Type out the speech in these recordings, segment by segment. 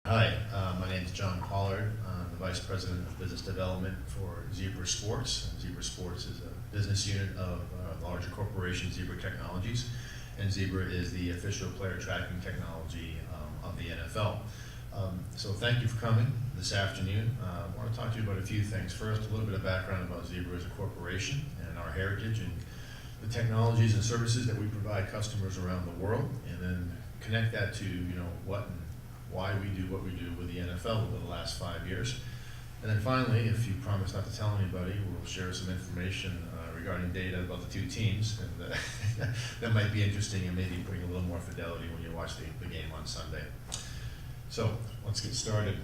Hi, my name is John Pollard. I'm the Vice President of Business Development for Zebra Sports. And Zebra Sports is a business unit of larger corporation Zebra Technologies, and Zebra is the official player tracking technology of the NFL. So thank you for coming this afternoon. I want to talk to you about a few things. First, a little bit of background about Zebra as a corporation and our heritage and the technologies and services that we provide customers around the world, and then connect that to what and why we do what we do with the NFL over the last 5 years. And then finally, if you promise not to tell anybody, we'll share some information regarding data about the two teams, and that might be interesting and maybe bring a little more fidelity when you watch the game on Sunday. So let's get started.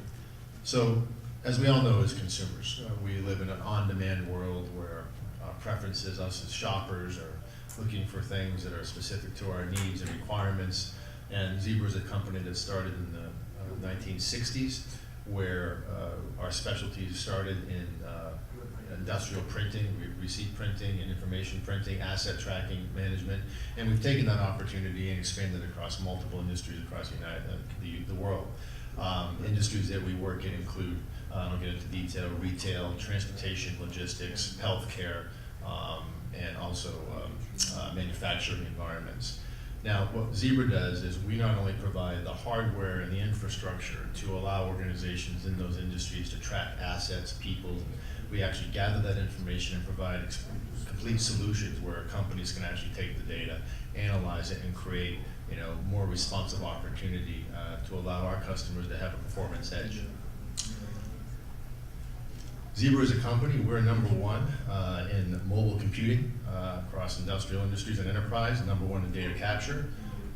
So as we all know as consumers, we live in an on-demand world where our preferences, us as shoppers, are looking for things that are specific to our needs and requirements. And Zebra is a company that started in the 1960s, where our specialties started in industrial printing, receipt printing, and information printing, asset tracking, management, and we've taken that opportunity and expanded across multiple industries across the world. Industries that we work in include, I'll get into detail, retail, transportation, logistics, healthcare, and also manufacturing environments. Now, what Zebra does is we not only provide the hardware and the infrastructure to allow organizations in those industries to track assets, people. We actually gather that information and provide complete solutions where companies can actually take the data, analyze it, and create more responsive opportunity to allow our customers to have a performance edge. Zebra is a company, we're number one in mobile computing across industrial industries and enterprise, number one in data capture,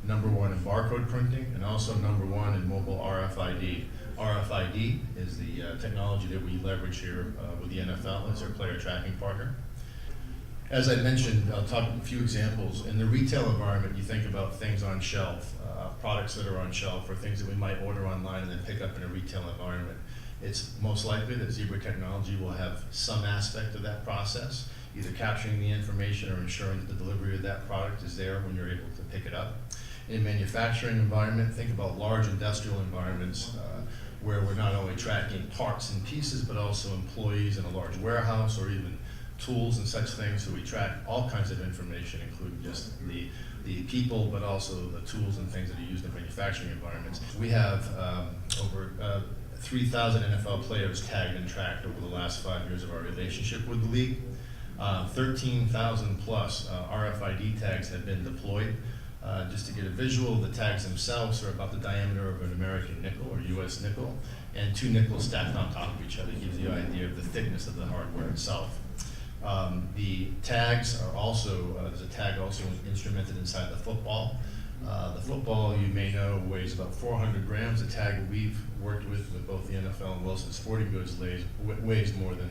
number one in barcode printing, and also number one in mobile RFID. RFID is the technology that we leverage here with the NFL as our player tracking partner. As I mentioned, I'll talk a few examples. In the retail environment, you think about things on shelf, products that are on shelf, or things that we might order online and then pick up in a retail environment. It's most likely that Zebra technology will have some aspect of that process, either capturing the information or ensuring that the delivery of that product is there when you're able to pick it up. In a manufacturing environment, think about large industrial environments where we're not only tracking parts and pieces, but also employees in a large warehouse or even tools and such things. So we track all kinds of information, including just the people, but also the tools and things that are used in manufacturing environments. We have over 3,000 NFL players tagged and tracked over the last 5 years of our relationship with the league. 13,000 plus RFID tags have been deployed. Just to get a visual, the tags themselves are about the diameter of an American nickel or US nickel, and two nickels stacked on top of each other gives you an idea of the thickness of the hardware itself. The tags are also, there's a tag also instrumented inside the football. The football, you may know, weighs about 400 grams. The tag we've worked with both the NFL and Wilson Sporting Goods weighs more than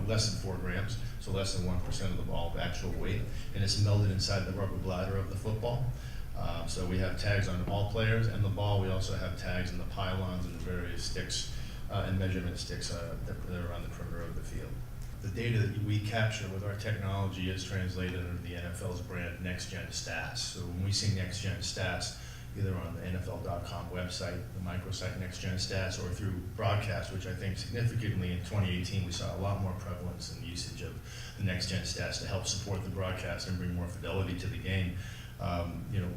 less than 4 grams, so less than 1% of the ball of actual weight, and it's melded inside the rubber bladder of the football. So we have tags on all players, and the ball, we also have tags in the pylons and the various sticks and measurement sticks that are around the perimeter of the field. The data that we capture with our technology is translated under the NFL's brand Next Gen Stats. So when we see Next Gen Stats, either on the NFL.com website, the microsite Next Gen Stats, or through broadcast, which I think significantly in 2018 we saw a lot more prevalence in usage of the Next Gen Stats to help support the broadcast and bring more fidelity to the game.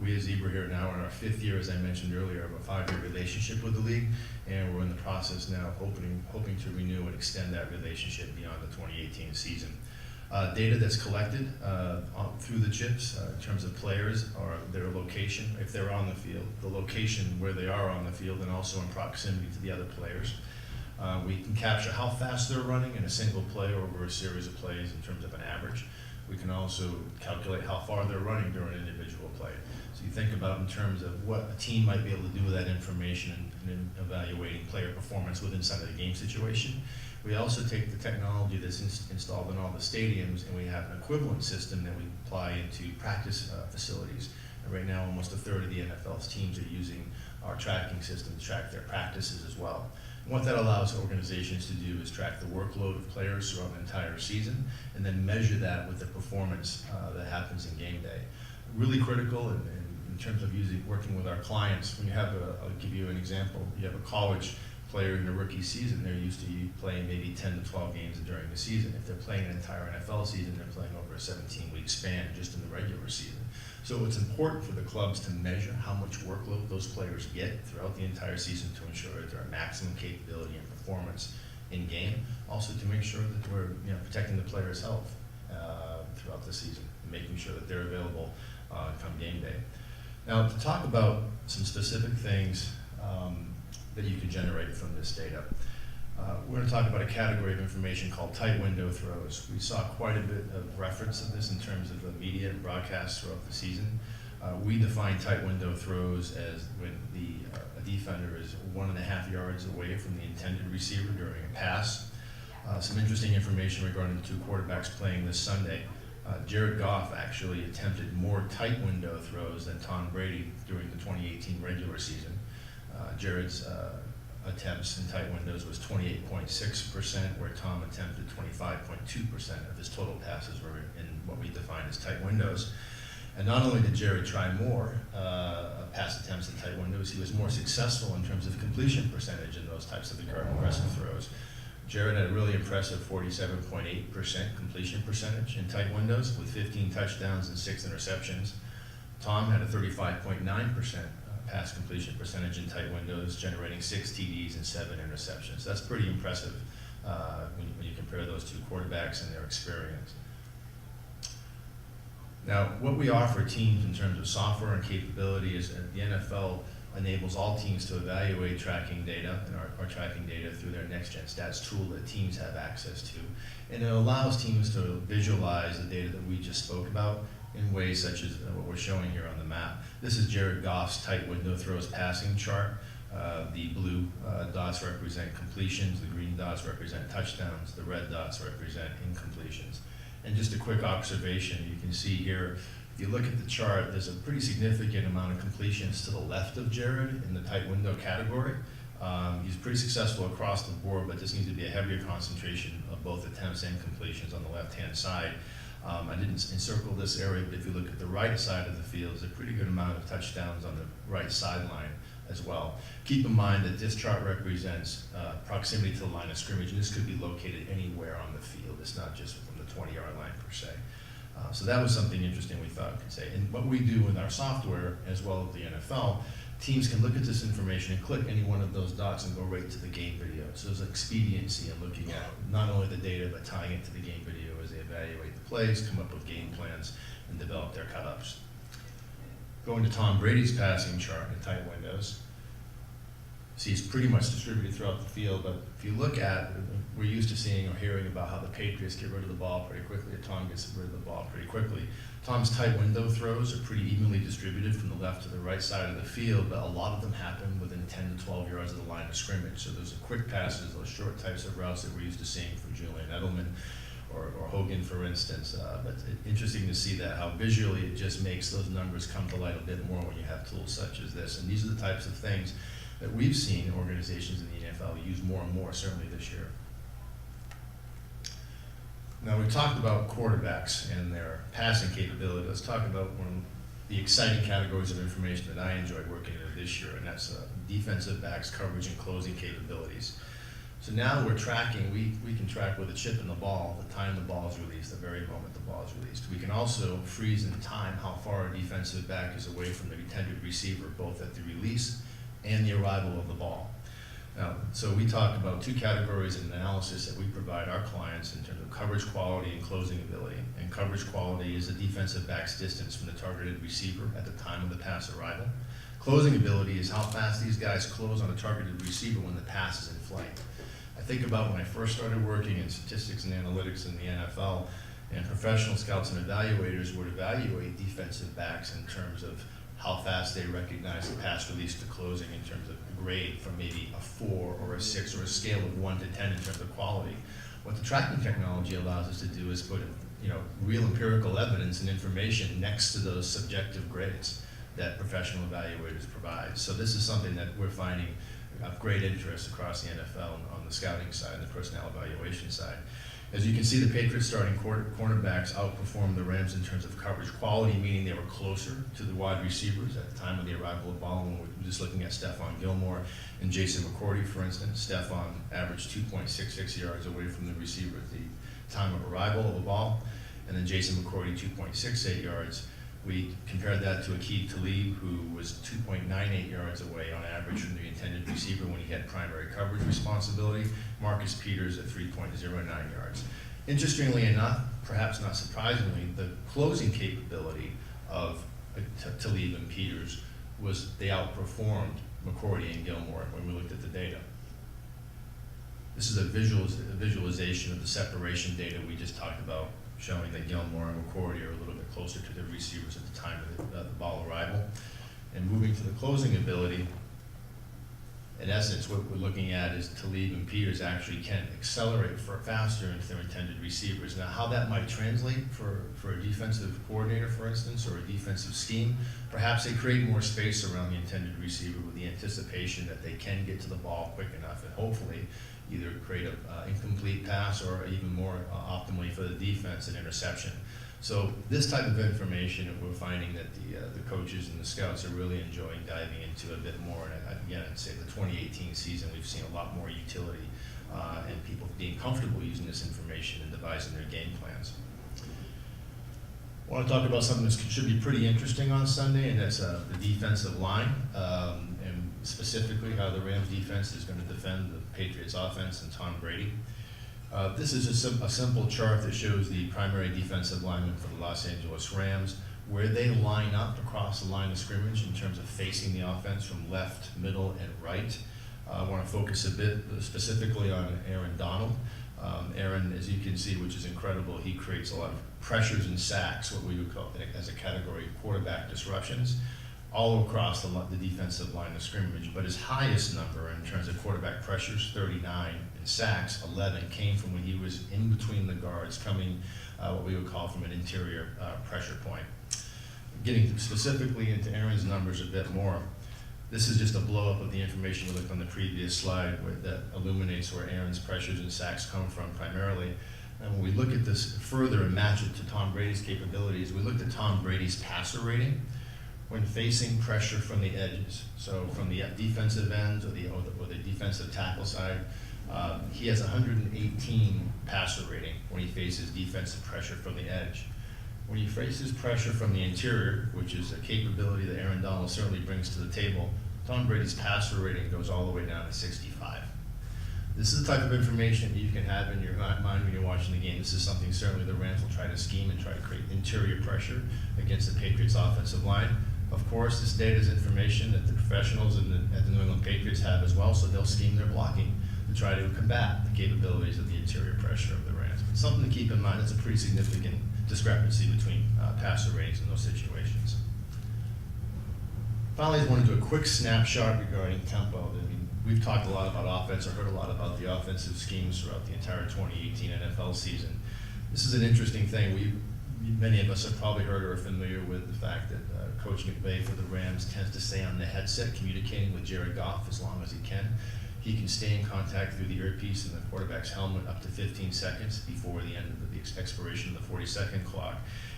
We as Zebra here now are in our 5th year, as I mentioned earlier, of a 5-year relationship with the league, and we're in the process now of hoping to renew and extend that relationship beyond the 2018 season. Data that's collected through the chips in terms of players or their location, if they're on the field, the location where they are on the field, and also in proximity to the other players. We can capture how fast they're running in a single play or over a series of plays in terms of an average. We can also calculate how far they're running during an individual play. So you think about in terms of what a team might be able to do with that information in evaluating player performance within inside of the game situation. We also take the technology that's installed in all the stadiums, and we have an equivalent system that we apply into practice facilities. And right now, almost a third of the NFL's teams are using our tracking system to track their practices as well. And what that allows organizations to do is track the workload of players throughout an entire season, and then measure that with the performance that happens in game day. Really critical in terms of working with our clients. When you have I'll give you an example. You have a college player in the rookie season, they're used to playing maybe 10 to 12 games during the season. If they're playing an entire NFL season, they're playing over a 17-week span just in the regular season. So it's important for the clubs to measure how much workload those players get throughout the entire season to ensure that they're at maximum capability and performance in game. Also to make sure that we're protecting the players' health throughout the season, and making sure that they're available come game day. Now, to talk about some specific things that you can generate from this data, we're going to talk about a category of information called tight window throws. We saw quite a bit of reference to this in terms of the media and broadcasts throughout the season. We define tight window throws as when a defender is 1.5 yards away from the intended receiver during a pass. Some interesting information regarding the two quarterbacks playing this Sunday. Jared Goff actually attempted more tight window throws than Tom Brady during the 2018 regular season. Jared's attempts in tight windows was 28.6%, where Tom attempted 25.2% of his total passes were in what we define as tight windows. And not only did Jared try more pass attempts in tight windows, he was more successful in terms of completion percentage in those types of aggressive throws. Jared had a really impressive 47.8% completion percentage in tight windows with 15 touchdowns and 6 interceptions. Tom had a 35.9% pass completion percentage in tight windows, generating 6 TDs and 7 interceptions. That's pretty impressive when you compare those two quarterbacks and their experience. Now, what we offer teams in terms of software and capability is that the NFL enables all teams to evaluate tracking data and our tracking data through their next-gen stats tool that teams have access to. And it allows teams to visualize the data that we just spoke about in ways such as what we're showing here on the map. This is Jared Goff's tight window throws passing chart. The blue dots represent completions, the green dots represent touchdowns, the red dots represent incompletions. And just a quick observation, you can see here, if you look at the chart, there's a pretty significant amount of completions to the left of Jared in the tight window category. He's pretty successful across the board, but this needs to be a heavier concentration of both attempts and completions on the left-hand side. I didn't encircle this area, but if you look at the right side of the field, there's a pretty good amount of touchdowns on the right sideline as well. Keep in mind that this chart represents proximity to the line of scrimmage, and this could be located anywhere on the field. It's not just from the 20-yard line per se. So that was something interesting we thought we could say. And what we do with our software, as well as the NFL, teams can look at this information and click any one of those dots and go right to the game video. So there's expediency in looking at not only the data, but tying it to the game video as they evaluate the plays, come up with game plans, and develop their cut-ups. Going to Tom Brady's passing chart in tight windows, see it's pretty much distributed throughout the field, but if you look at, we're used to seeing or hearing about how the Patriots get rid of the ball pretty quickly, or Tom gets rid of the ball pretty quickly. Tom's tight window throws are pretty evenly distributed from the left to the right side of the field, but a lot of them happen within 10 to 12 yards of the line of scrimmage. So those are quick passes, those short types of routes that we're used to seeing from Julian Edelman or Hogan, for instance. But it's interesting to see that, how visually it just makes those numbers come to light a bit more when you have tools such as this. And these are the types of things that we've seen organizations in the NFL use more and more, certainly this year. Now, we talked about quarterbacks and their passing capability. Let's talk about one of the exciting categories of information that I enjoyed working in this year, and that's defensive backs coverage and closing capabilities. So now we're tracking, we can track with a chip in the ball, the time the ball is released, the very moment the ball is released. We can also freeze in time how far a defensive back is away from the intended receiver, both at the release and the arrival of the ball. Now, so we talk about two categories of analysis that we provide our clients in terms of coverage quality and closing ability. And coverage quality is the defensive back's distance from the targeted receiver at the time of the pass arrival. Closing ability is how fast these guys close on a targeted receiver when the pass is in flight. I think about when I first started working in statistics and analytics in the NFL, and professional scouts and evaluators would evaluate defensive backs in terms of how fast they recognize the pass release to closing in terms of grade from maybe a 4 or a 6 or a scale of 1 to 10 in terms of quality. What the tracking technology allows us to do is put real empirical evidence and information next to those subjective grades that professional evaluators provide. So this is something that we're finding of great interest across the NFL on the scouting side and the personnel evaluation side. As you can see, the Patriots starting cornerbacks outperformed the Rams in terms of coverage quality, meaning they were closer to the wide receivers at the time of the arrival of the ball. When we're just looking at Stephon Gilmore and Jason McCourty, for instance, Stephon averaged 2.66 yards away from the receiver at the time of arrival of the ball, and then Jason McCourty 2.68 yards. We compared that to Aqib Talib, who was 2.98 yards away on average from the intended receiver when he had primary coverage responsibility. Marcus Peters at 3.09 yards. Interestingly enough, perhaps not surprisingly, the closing capability of Talib and Peters was they outperformed McCourty and Gilmore when we looked at the data. This is a visualization of the separation data we just talked about, showing that Gilmore and McCourty are a little bit closer to their receivers at the time of the ball arrival. And moving to the closing ability, in essence, what we're looking at is Talib and Peters actually can accelerate faster into their intended receivers. Now, how that might translate for a defensive coordinator, for instance, or a defensive scheme, perhaps they create more space around the intended receiver with the anticipation that they can get to the ball quick enough and hopefully either create an incomplete pass or even more optimally for the defense, an interception. So this type of information, we're finding that the coaches and the scouts are really enjoying diving into a bit more. And again, I'd say the 2018 season, we've seen a lot more utility and people being comfortable using this information and devising their game plans. I want to talk about something that should be pretty interesting on Sunday, and that's the defensive line, and specifically how the Rams defense is going to defend the Patriots offense and Tom Brady. This is a simple chart that shows the primary defensive linemen for the Los Angeles Rams, where they line up across the line of scrimmage in terms of facing the offense from left, middle, and right. I want to focus a bit specifically on Aaron Donald. Aaron, as you can see, which is incredible, he creates a lot of pressures and sacks, what we would call as a category quarterback disruptions, all across the defensive line of scrimmage. But his highest number in terms of quarterback pressures, 39, and sacks, 11, came from when he was in between the guards, coming what we would call from an interior pressure point. Getting specifically into Aaron's numbers a bit more, this is just a blow-up of the information we looked on the previous slide that illuminates where Aaron's pressures and sacks come from primarily. And when we look at this further and match it to Tom Brady's capabilities, we looked at Tom Brady's passer rating when facing pressure from the edges. So from the defensive ends or the defensive tackle side, he has 118 passer rating when he faces defensive pressure from the edge. When he faces pressure from the interior, which is a capability that Aaron Donald certainly brings to the table, Tom Brady's passer rating goes all the way down to 65. This is the type of information that you can have in your mind when you're watching the game. This is something certainly the Rams will try to scheme and try to create interior pressure against the Patriots offensive line. Of course, this data is information that the professionals at the New England Patriots have as well, so they'll scheme their blocking to try to combat the capabilities of the interior pressure of the Rams. But something to keep in mind, it's a pretty significant discrepancy between passer ratings in those situations. Finally, I want to do a quick snapshot regarding tempo. I mean, we've talked a lot about offense, or heard a lot about the offensive schemes throughout the entire 2018 NFL season. This is an interesting thing. Many of us have probably heard or are familiar with the fact that Coach McVay for the Rams tends to stay on the headset communicating with Jared Goff as long as he can. He can stay in contact through the earpiece in the quarterback's helmet up to 15 seconds before the end of the expiration of the 40-second clock.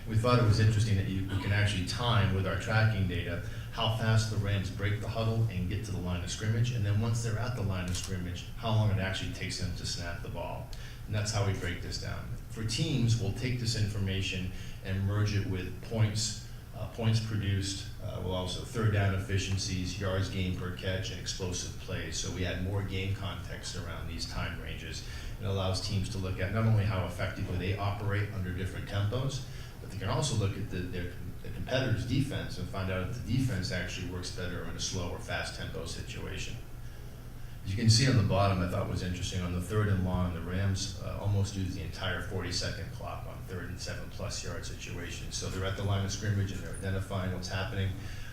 We thought it was interesting that we can actually time with our tracking data how fast the Rams break the huddle and get to the line of scrimmage, and then once they're at the line of scrimmage, how long it actually takes them to snap the ball. And that's how we break this down. For teams, we'll take this information and merge it with points produced. We'll also third down efficiencies, yards gained per catch, and explosive plays. So we add more game context around these time ranges. It allows teams to look at not only how effectively they operate under different tempos, but they can also look at the competitor's defense and find out if the defense actually works better in a slow or fast tempo situation. As you can see on the bottom, I thought was interesting, on the third and long, the Rams almost use the entire 40-second clock on third and 7+ yard situations. So they're at the line of scrimmage and they're identifying what's happening,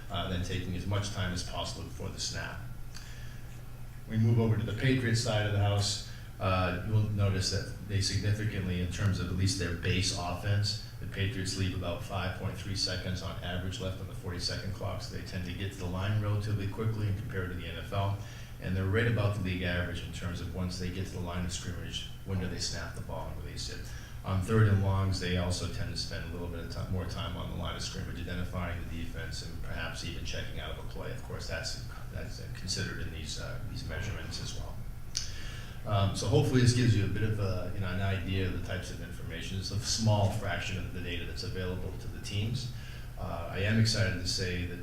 then taking as much time as possible before the snap. We move over to the Patriots side of the house. You'll notice that they significantly, in terms of at least their base offense, the Patriots leave about 5.3 seconds on average left on the 40-second clock, so they tend to get to the line relatively quickly compared to the NFL. and they're right about the league average in terms of once they get to the line of scrimmage, when do they snap the ball and release it. On third and longs, they also tend to spend a little bit of more time on the line of scrimmage, identifying the defense and perhaps even checking out of a play. Of course, that's considered in these measurements as well. So hopefully this gives you a bit of an idea of the types of information. It's a small fraction of the data that's available to the teams. I am excited to say that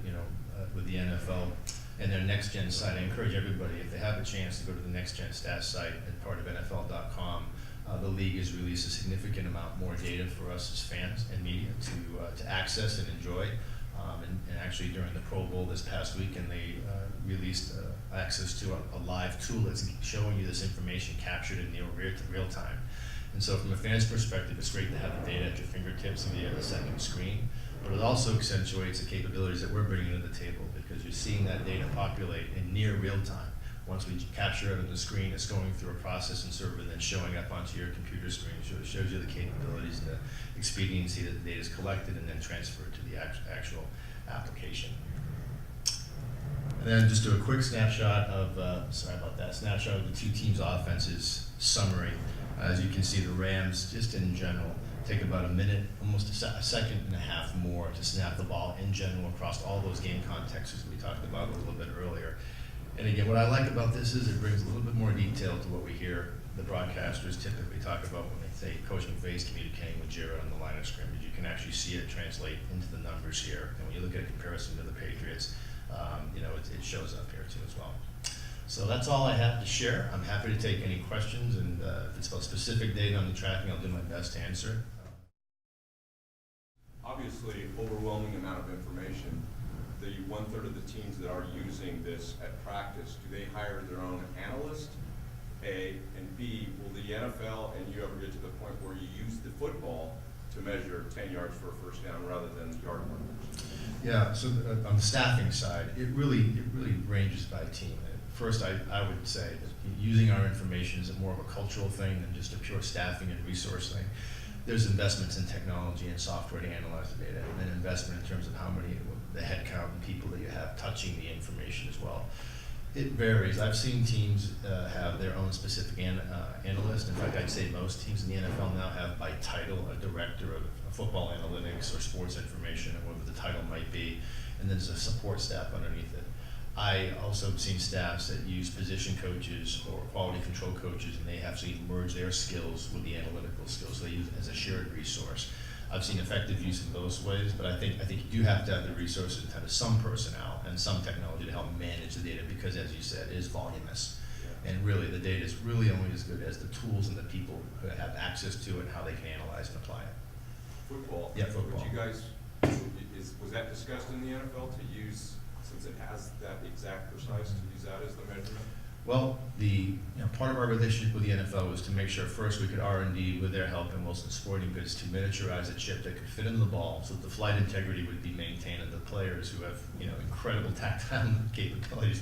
with the NFL and their Next Gen site, I encourage everybody, if they have a chance, to go to the Next Gen stats site at part of NFL.com. The league has released a significant amount more data for us as fans and media to access and enjoy. And actually during the Pro Bowl this past weekend, they released access to a live tool that's showing you this information captured in real time. And so from a fan's perspective, it's great to have the data at your fingertips via the second screen, but it also accentuates the capabilities that we're bringing to the table, because you're seeing that data populate in near real time. Once we capture it on the screen, it's going through a processing server and then showing up onto your computer screen. So it shows you the capabilities and the expediency that the data is collected and then transferred to the actual application. And then just do a quick snapshot of, snapshot of the two teams' offenses summary. As you can see, the Rams, just in general, take about a minute, almost a second and a half more to snap the ball in general across all those game contexts we talked about a little bit earlier. And again, what I like about this is it brings a little bit more detail to what we hear the broadcasters typically talk about when they say coaching phase communicating with Jira on the line of scrimmage. You can actually see it translate into the numbers here. And when you look at a comparison to the Patriots, it shows up here too as well. So that's all I have to share. I'm happy to take any questions, and if it's about specific data on the tracking, I'll do my best to answer. Obviously, overwhelming amount of information. The 1/3 of the teams that are using this at practice, do they hire their own analyst? A, and B, will the NFL and you ever get to the point where you use the football to measure 10 yards for a first down rather than yard markers? Yeah, so on the staffing side, it really ranges by team. First, I would say that using our information is more of a cultural thing than just a pure staffing and resource thing. There's investments in technology and software to analyze the data, and then investment in terms of how many, the head count and people that you have touching the information as well. It varies. I've seen teams have their own specific analyst. In fact, I'd say most teams in the NFL now have by title a director of football analytics or sports information, or whatever the title might be, and then there's a support staff underneath it. I also have seen staffs that use position coaches or quality control coaches, and they have to merge their skills with the analytical skills. So they use it as a shared resource. I've seen effective use in those ways, but I think you do have to have the resources and have some personnel and some technology to help manage the data, because, as you said, it is voluminous. Yeah. And really, the data is really only as good as the tools and the people who have access to it and how they can analyze and apply it. Football. Yeah, football. Would you guys, was that discussed in the NFL to use, since it has that exact precise, to use that as the measurement? Well, part of our relationship with the NFL was to make sure first we could R&D with their help in Wilson Sporting Goods to miniaturize a chip that could fit in the ball, so that the flight integrity would be maintained, and the players who have incredible tactile capabilities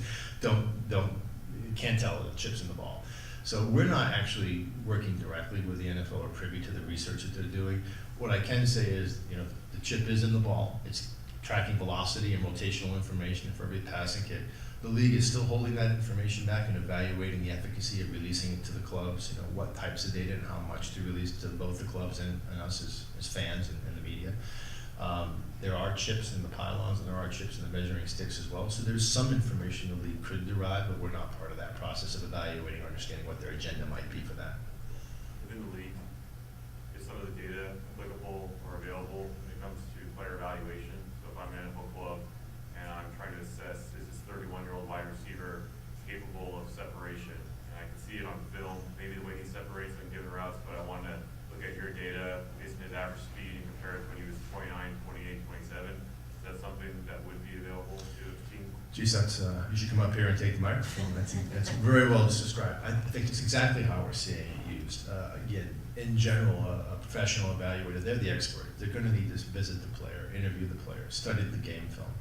can't tell the chips in the ball. So we're not actually working directly with the NFL or privy to the research that they're doing. What I can say is, the chip is in the ball. It's tracking velocity and rotational information for every passing kick. The league is still holding that information back and evaluating the efficacy of releasing it to the clubs, what types of data and how much to release to both the clubs and us as fans and the media. There are chips in the pylons and there are chips in the measuring sticks as well. So there's some information the league could derive, but we're not part of that process of evaluating or understanding what their agenda might be for that. Within the league, is some of the data applicable or available when it comes to player evaluation? So if I'm an NFL club and I'm trying to assess, is this 31-year-old wide receiver capable of separation? And I can see it on film, maybe the way he separates and given routes, but I want to look at your data based on his average speed and compare it to when he was 29, 28, 27. Is that something that would be available to a team? Geez, you should come up here and take the microphone. That's very well described. I think it's exactly how we're seeing it used. Again, in general, a professional evaluator, they're the expert. They're going to need to visit the player, interview the player, study the game film.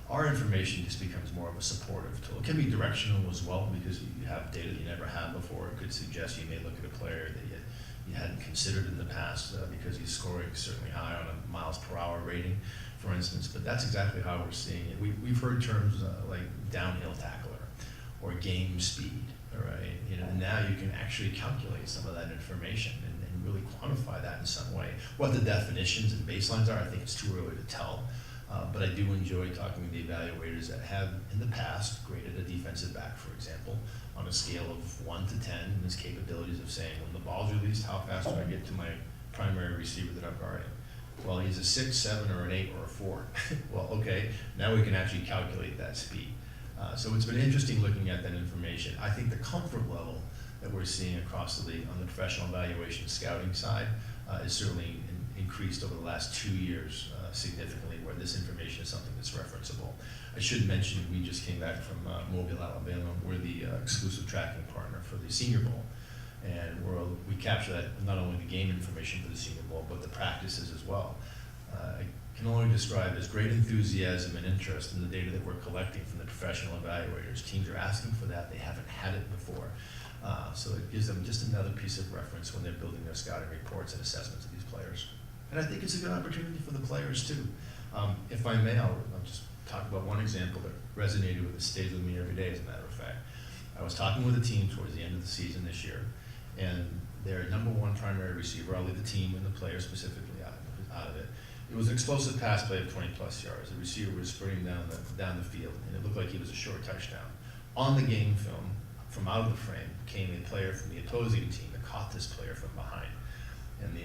Our information just becomes more of a supportive tool. It can be directional as well, because you have data that you never had before. It could suggest you may look at a player that you hadn't considered in the past because he's scoring certainly high on a miles per hour rating, for instance. But that's exactly how we're seeing it. We've heard terms like downhill tackler or game speed, all right? You know, now you can actually calculate some of that information and really quantify that in some way. What the definitions and baselines are, I think it's too early to tell. But I do enjoy talking with the evaluators that have, in the past, graded a defensive back, for example, on a scale of 1 to 10, and his capabilities of saying, when the ball's released, how fast do I get to my primary receiver that I'm guarding? Well, he's a 6, 7, or an 8, or a 4. Well, okay, now we can actually calculate that speed. So it's been interesting looking at that information. I think the comfort level that we're seeing across the league on the professional evaluation scouting side is certainly increased over the last 2 years significantly, where this information is something that's referenceable. I should mention we just came back from Mobile, Alabama. We're the exclusive tracking partner for the Senior Bowl. And we capture that, not only the game information for the Senior Bowl, but the practices as well. I can only describe as great enthusiasm and interest in the data that we're collecting from the professional evaluators. Teams are asking for that. They haven't had it before. So it gives them just another piece of reference when they're building their scouting reports and assessments of these players. And I think it's a good opportunity for the players too. If I may, I'll just talk about one example that resonated with me, stays with me every day, as a matter of fact. I was talking with a team towards the end of the season this year, and their #1 primary receiver, I'll leave the team and the player specifically out of it. It was an explosive pass play of 20+ yards. The receiver was sprinting down the field, and it looked like he was a short touchdown. On the game film, from out of the frame, came a player from the opposing team that caught this player from behind. And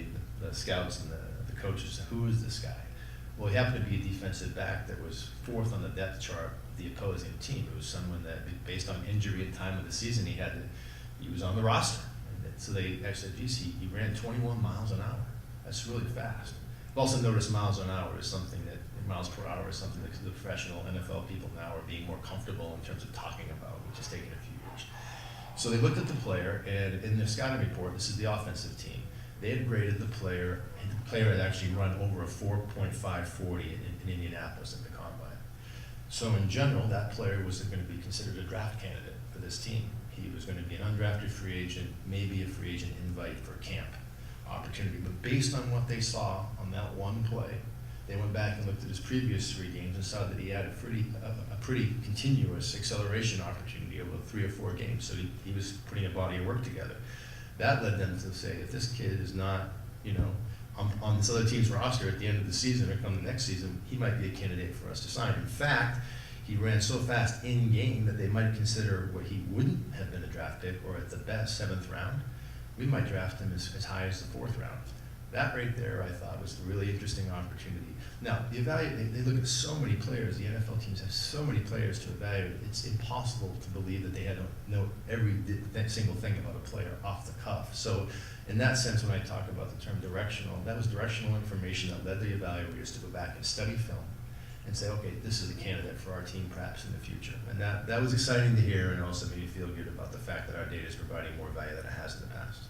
the scouts and the coaches said, "Who is this guy?" Well, he happened to be a defensive back that was 4th on the depth chart of the opposing team. It was someone that, based on injury at the time of the season, he was on the roster. And so they actually said, geez, he ran 21 miles an hour. That's really fast. I've also noticed miles per hour is something that the professional NFL people now are being more comfortable in terms of talking about, which has taken a few years. So they looked at the player, and in their scouting report, this is the offensive team, they had graded the player, and the player had actually run over a 4.540 in Indianapolis in the combine. So in general, that player was going to be considered a draft candidate for this team. He was going to be an undrafted free agent, maybe a free agent invite for camp opportunity. But based on what they saw on that one play, they went back and looked at his previous 3 games and saw that he had a pretty continuous acceleration opportunity over 3 or 4 games. So he was putting a body of work together. That led them to say, if this kid is not, on this other team's roster at the end of the season or come the next season, he might be a candidate for us to sign. In fact, he ran so fast in game that they might consider what he wouldn't have been a draft pick, or at the best 7th round. We might draft him as high as the 4th round. That right there, I thought, was a really interesting opportunity. Now, they look at so many players. The NFL teams have so many players to evaluate. It's impossible to believe that they had to know every single thing about a player off the cuff. So in that sense, when I talk about the term directional, that was directional information that led the evaluators to go back and study film and say, okay, this is a candidate for our team perhaps in the future. And that was exciting to hear, and also made me feel good about the fact that our data is providing more value than it has in the past.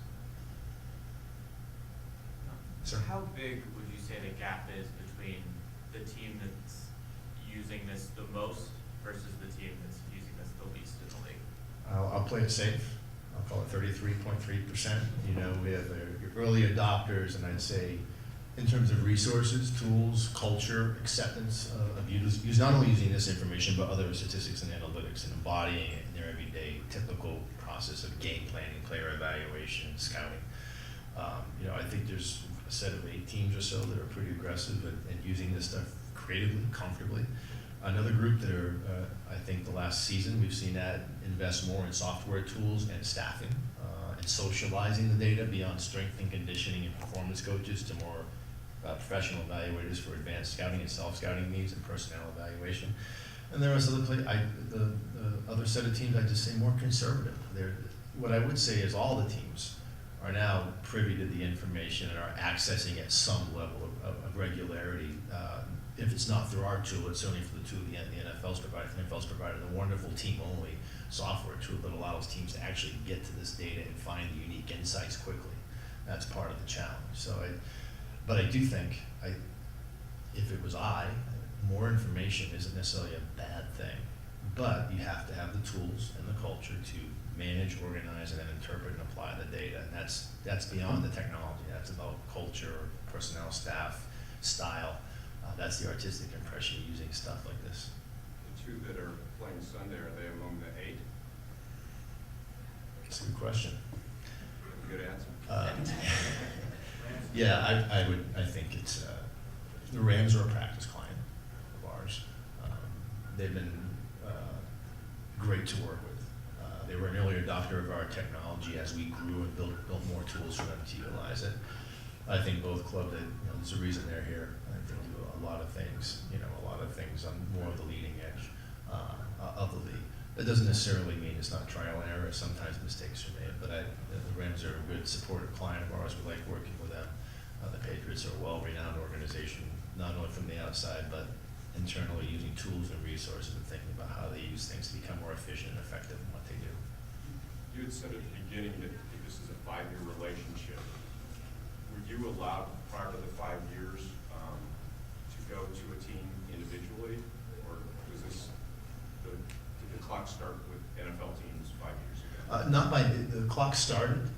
So how big would you say the gap is between the team that's using this the most versus the team that's using this the least in the league? I'll play it safe. I'll call it 33.3%. We have your early adopters, and I'd say in terms of resources, tools, culture, acceptance of use, not only using this information, but other statistics and analytics and embodying it in their everyday typical process of game planning, player evaluation, scouting. I think there's a set of 8 teams or so that are pretty aggressive at using this stuff creatively, comfortably. Another group that are, I think the last season, we've seen that invest more in software tools and staffing and socializing the data beyond strength and conditioning and performance coaches to more professional evaluators for advanced scouting and self-scouting needs and personnel evaluation. And there are the other set of teams, I'd just say more conservative. What I would say is all the teams are now privy to the information and are accessing at some level of regularity. If it's not through our tool, it's certainly for the tool the NFL's provided. The NFL's provided a wonderful team-only software tool that allows teams to actually get to this data and find the unique insights quickly. That's part of the challenge. But I do think, if it was more information isn't necessarily a bad thing, but you have to have the tools and the culture to manage, organize, and then interpret and apply the data. And that's beyond the technology. That's about culture, personnel, staff, style. That's the artistic impression using stuff like this. The 2 that are playing Sunday, are they among the 8? That's a good question. Good answer. Yeah, I think it's, the Rams are a practice client of ours. They've been great to work with. They were an early adopter of our technology as we grew and built more tools for them to utilize it. I think both clubs, there's a reason they're here. I think they do a lot of things, on more of the leading edge of the league. That doesn't necessarily mean it's not trial and error. Sometimes mistakes are made, but the Rams are a good supportive client of ours. We like working with them. The Patriots are a well-renowned organization, not only from the outside, but internally using tools and resources and thinking about how they use things to become more efficient and effective in what they do. You had said at the beginning that this is a 5-year relationship. Were you allowed prior to the 5 years to go to a team individually, or was this did the clock start with NFL teams 5 years ago? Not by, the clock started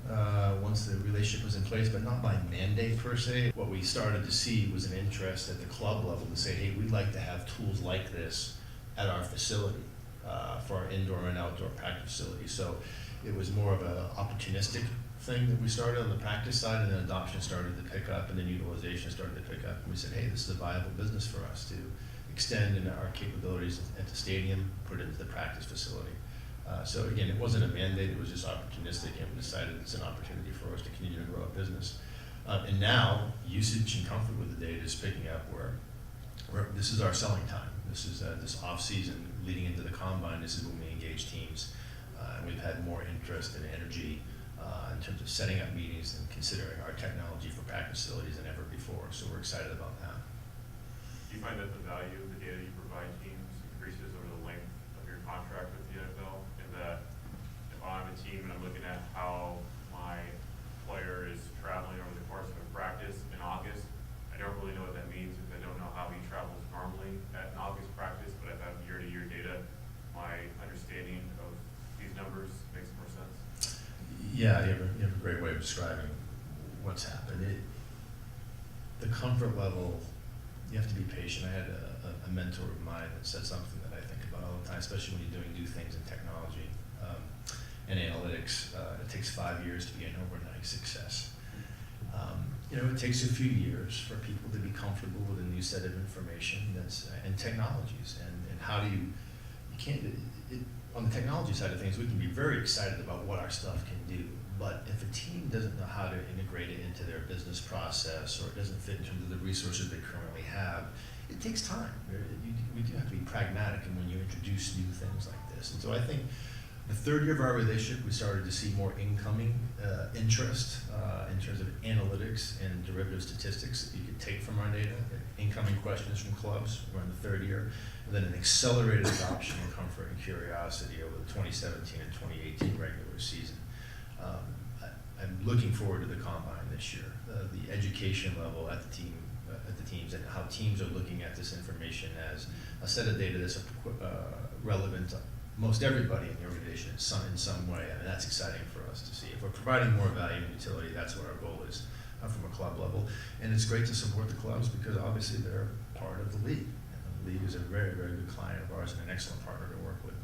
once the relationship was in place, but not by mandate per se. What we started to see was an interest at the club level to say, hey, we'd like to have tools like this at our facility for our indoor and outdoor practice facilities. So it was more of an opportunistic thing that we started on the practice side, and then adoption started to pick up, and then utilization started to pick up. And we said, hey, this is a viable business for us to extend into our capabilities at the stadium, put it into the practice facility. So again, it wasn't a mandate, it was just opportunistic, and we decided it's an opportunity for us to continue to grow our business. And now, usage and comfort with the data is picking up where this is our selling time. This is this off-season leading into the combine. This is when we engage teams. And we've had more interest and energy in terms of setting up meetings and considering our technology for practice facilities than ever before. So we're excited about that. Do you find that the value of the data you provide teams increases over the length of your contract with the NFL? In that if I'm a team and I'm looking at how my player is traveling over the course of a practice in August, I don't really know what that means if I don't know how he travels normally at an August practice, but if I have year-to-year data, my understanding of these numbers makes more sense. Yeah, you have a great way of describing what's happened. The comfort level, you have to be patient. I had a mentor of mine that said something that I think about all the time, especially when you're doing new things in technology and analytics. It takes 5 years to be an overnight success. It takes a few years for people to be comfortable with a new set of information and technologies. And how do you can't, on the technology side of things, we can be very excited about what our stuff can do. But if a team doesn't know how to integrate it into their business process, or it doesn't fit in terms of the resources they currently have, it takes time. We do have to be pragmatic when you introduce new things like this. And so I think the third year of our relationship, we started to see more incoming interest in terms of analytics and derivative statistics that you could take from our data, incoming questions from clubs. We're in the third year, and then an accelerated adoption of comfort and curiosity over the 2017 and 2018 regular season. I'm looking forward to the combine this year. The education level at the teams, and how teams are looking at this information as a set of data that's relevant to most everybody in the organization in some way. I mean, that's exciting for us to see. If we're providing more value and utility, that's what our goal is from a club level. And it's great to support the clubs because obviously they're part of the league. And the league is a very, very good client of ours and an excellent partner to work with.